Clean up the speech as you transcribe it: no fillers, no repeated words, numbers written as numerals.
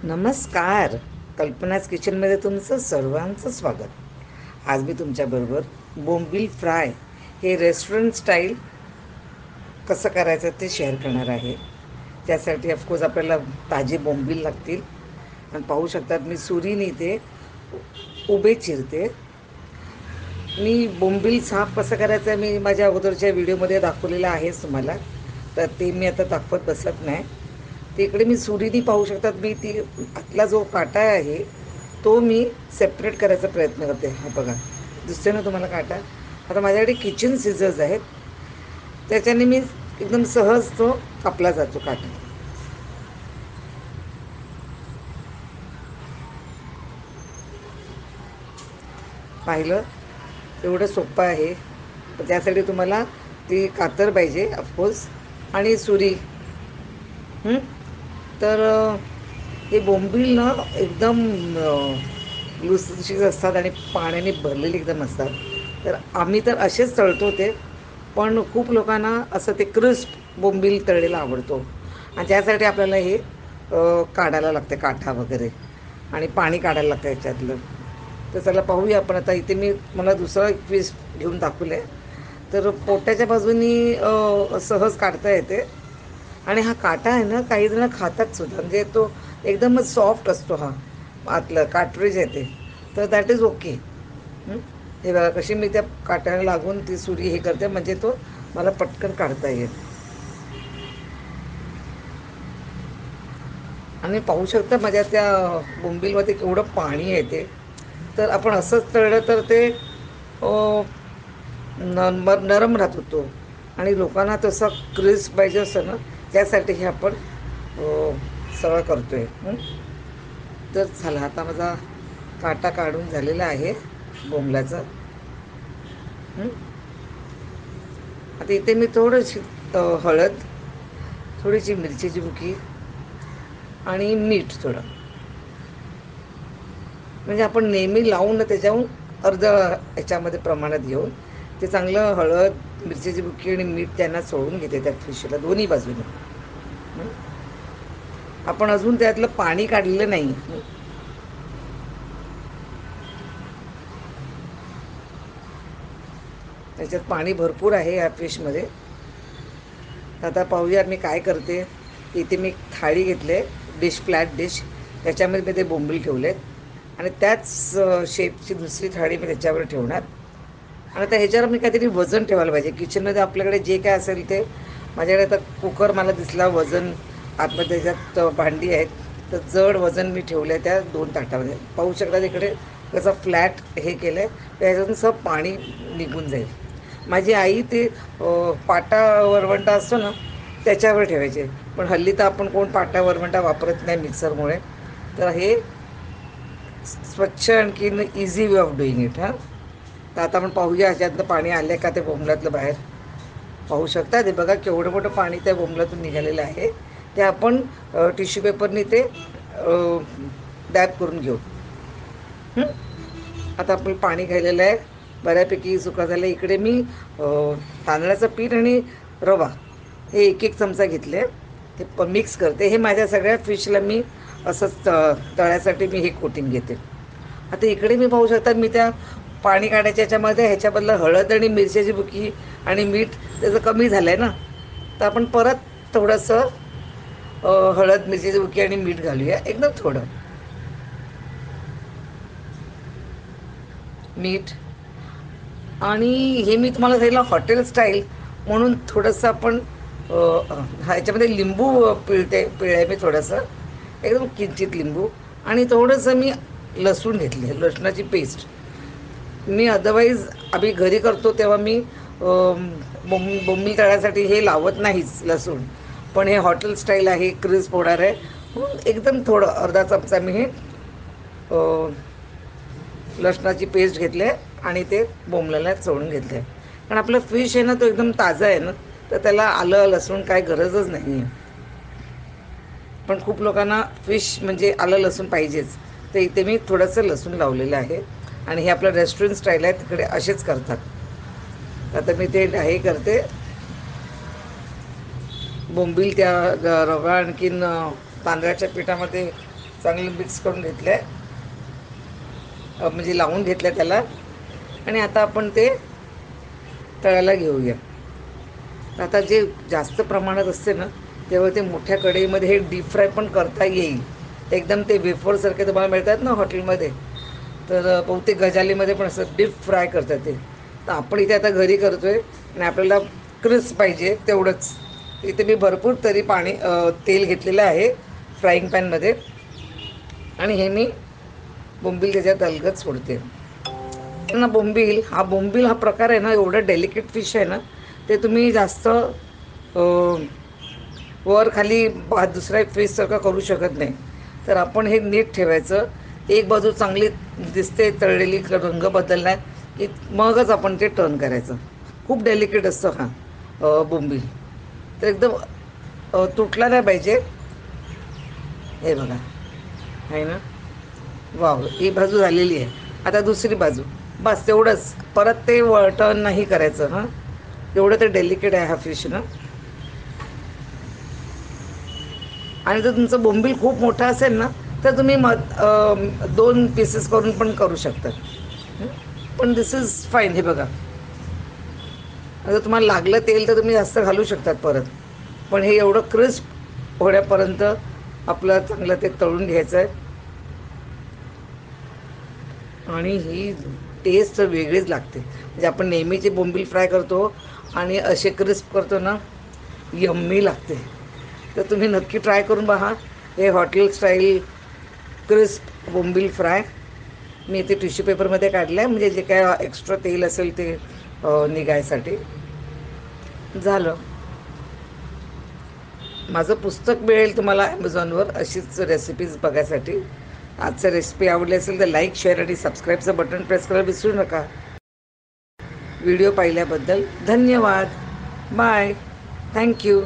नमस्कार. कल्पनाच किचनमध्ये तुमचं सर्वांचं स्वागत. आज मी तुमच्याबरोबर बोंबील फ्राय हे रेस्टॉरंट स्टाईल कसं करायचं ते शेअर करणार आहे. त्यासाठी ऑफकोर्स आपल्याला ताजे बोंबील लागतील. आणि पाहू शकतात मी सुरीने ते उभे चिरते. मी बोंबील साफ कसं करायचं मी माझ्या अगोदरच्या व्हिडिओमध्ये दाखवलेलं आहेच तुम्हाला, तर ते मी आता दाखवत बसत नाही. ते इकडे मी सुरीने पाहू शकतात मी ती आतला जो काटा आहे तो मी सेपरेट करायचा प्रयत्न करते. हा बघा, दिसतोय ना तुम्हाला काटा. आता माझ्याकडे किचन सिझर्स आहेत, त्याच्याने मी एकदम सहज तो कापला जातो काटा. पाहिलं, एवढं सोपं आहे. पण त्यासाठी तुम्हाला ती कातर पाहिजे ऑफकोर्स आणि सुरी. तर हे बोंबील ना एकदम लुसलुशीत असतात आणि पाण्याने भरलेले एकदम असतात. तर आम्ही तर असेच तळतो ते, पण खूप लोकांना असं ते क्रिस्प बोंबील तळलेला आवडतो. आणि त्यासाठी आपल्याला हे काढायला लागते काठा वगैरे आणि पाणी काढायला लागतं याच्यातलं. तर चला पाहूया आपण. आता इथे मी मला दुसरा एक पीस घेऊन दाखवलं आहे. तर पोट्याच्या बाजूनी सहज काढता येते. आणि हा काटा आहे ना, काही जण खातात सुद्धा, म्हणजे तो एकदमच सॉफ्ट असतो हा आतलं काट्रेज आहे ते. तर दॅट इज ओके. हे बघा कशी मी त्या काट्याला लागून ती सुरी हे करते, म्हणजे तो मला पटकन काढता येईल. आणि पाहू शकता माझ्या त्या बोंबीलमध्ये केवढं पाणी आहे ते. तर आपण असंच तळलं तर ते नरम राहत होतो. आणि लोकांना तसं क्रिस्प पाहिजे असतं ना, त्यासाठी हे आपण सगळं करतो आहे. तर चला, आता माझा काटा काढून झालेला आहे बोंबलाचा. आता इथे मी थोडीशी हळद, थोडीशी मिरचीची बुकी आणि मीठ थोडं, म्हणजे आपण नेहमी लावून ना त्याच्याहून अर्ध ह्याच्यामध्ये प्रमाणात घेऊन ते चांगलं हळद, मिरचीची बुकी आणि मीठ त्यांना सोडून घेते त्या फिशला दोन्ही बाजूने. आपण अजून त्यातलं पाणी काढलेलं नाही. त्याच्यात पाणी भरपूर आहे या फिशमध्ये. आता पाहूया मी काय करते. इथे मी थाळी घेतले, डिश, फ्लॅट डिश, त्याच्यामध्ये मी ते बोंबील ठेवलेत आणि त्याच शेपची दुसरी थाळी मी त्याच्यावर ठेवणार. आणि आता ह्याच्यावर मी काहीतरी वजन ठेवायला पाहिजे. किचनमध्ये आपल्याकडे जे काय असेल ते. माझ्याकडे आता कुकर मला दिसला, वजन आतमध्ये त्याच्यात भांडी आहेत, तर जड वजन मी ठेवलं आहे त्या 2 ताटामध्ये. पाहू शकता तिकडे कसं फ्लॅट हे केलं आहे, त्याच्यातून सब पाणी निघून जाईल. माझी आई ते पाटा वरवंटा असतो ना त्याच्यावर ठेवायचे, पण हल्ली तर आपण कोण पाटा वरवंटा वापरत नाही मिक्सरमुळे. तर हे स्वच्छ आणखीन easy way of doing it. तर आता आपण पाहूया ह्याच्यातलं पाणी आलं आहे का ते बोंबलातलं बाहेर. पाहू शकता ते बघा केवढं मोठं पाणी त्या बोंबलातून निघालेलं आहे. ते आपण टिश्यू पेपरने ते डॅप करून घेऊ. आता आपण पाणी घालेलं आहे, बऱ्यापैकी सुका झालं. इकडे मी तांदळाचं पीठ आणि रवा हे 1-1 चमचा घेतले, ते मिक्स करते. हे माझ्या सगळ्या फिशला मी असंच तळ्यासाठी मी हे कोटिंग घेते. आता इकडे मी पाहू शकता मी त्या पाणी काढायच्या ह्याच्यामध्ये ह्याच्याबद्दल हळद आणि मिरच्याची बुकी आणि मीठ त्याचं कमी झालं आहे ना, तर आपण परत थोडंसं हळद, मिरचीची बुकी आणि मीठ घालूया, एकदम थोडं मीठ. आणि हे मी तुम्हाला सांगितलं हॉटेल स्टाईल म्हणून थोडंसं आपण ह्याच्यामध्ये लिंबू पिळते मी थोडंसं, एकदम किंचित लिंबू. आणि थोडंसं मी लसूण घेतले, लसणाची पेस्ट. मी अदरवाईज आम्ही घरी करतो तेव्हा मी बोंबील तळ्यासाठी हे लावत नाहीच लसूण, पण हे हॉटेल स्टाईल आहे, क्रिस्प होणार आहे म्हणून एकदम थोडं अर्धा चमचा मी हे लसणाची पेस्ट घेतली आणि ते बोंबलाला चोळून घेतले. कारण आपलं फिश आहे ना तो एकदम ताजा आहे ना, तर त्याला आलं लसूण काय गरजच नाही आहे. पण खूप लोकांना फिश म्हणजे आलं लसूण पाहिजेच, तर इथे मी थोडंसं लसूण लावलेलं आहे. आणि हे आपलं रेस्टॉरंट स्टाईल आहे, तिकडे असेच करतात. आता मी ते हे करते, बोंबील त्या रवा आणखीन तांदळाच्या पिठामध्ये चांगलं मिक्स करून घेतलं आहे, म्हणजे लावून घेतलं त्याला. आणि आता आपण ते तळायला घेऊया. आता जे जास्त प्रमाणात असते ना, तेव्हा ते मोठ्या कढईमध्ये हे डीप फ्राय पण करता येईल. एकदम ते वेफरसारखे तुम्हाला मिळतात ना हॉटेलमध्ये, तर बहुतेक गजालीमध्ये पण असं डीप फ्राय करतात ते. तर आपण इथे आता घरी करतो आहे आणि आपल्याला क्रिस्प पाहिजे तेवढंच. इथे मी भरपूर तरी तेल घेतलेलं आहे फ्राईंग पॅनमध्ये, आणि हे मी बोंबील त्याच्यात अलगद सोडते ना. बोंबील हा प्रकार आहे ना, एवढा डेलिकेट फिश आहे ना, ते तुम्ही जास्त वर खाली दुसऱ्या फिशसारखं करू शकत नाही. तर आपण हे नीट ठेवायचं. एक बाजू चांगली दिसते तळलेली, रंग बदलला की मगच आपण ते टर्न करायचं. खूप डेलिकेट असतं हा बोंबील, तर एकदम तुटला नाही पाहिजे. हे बघा, आहे ना, वाव, ही बाजू झालेली आहे. आता दुसरी बाजू, बस तेवढंच. परत ते टर्न नाही करायचं. हां, एवढं ते डेलिकेट आहे हा फिश ना. आणि जर तुमचं बोंबील खूप मोठा असेल ना, तर तुम्ही 2 पीसेस करून पण करू शकता. पण दिस इज फाईन. हे बघा, जर तुम्हाला लागलं तेल तर तुम्ही जास्त घालू शकतात परत. पण हे एवढं क्रिस्प होण्यापर्यंत आपलं चांगलं ते तळून घ्यायचं आहे. आणि ही टेस्ट वेगळीच लागते. म्हणजे आपण नेहमीचे बोंबील फ्राय करतो आणि असे क्रिस्प करतो ना, यम्मी लागते. तर तुम्ही नक्की ट्राय करून पहा हे हॉटेल स्टाईल क्रिस्प बोंबील फ्राय. मी इथे टिश्यू पेपरमध्ये काढलं आहे, म्हणजे जे काय एक्स्ट्रा तेल असेल ते निघायसाठी. झालं. माझं पुस्तक मिळेल तुम्हाला ॲमेझॉनवर अशीच रेसिपीज बघायसाठी. आजचं रेसिपी आवडली असेल तर लाईक, शेअर आणि सबस्क्राईबचं बटन प्रेस करायला विसरू नका. व्हिडिओ पाहिल्याबद्दल धन्यवाद. बाय. थँक्यू.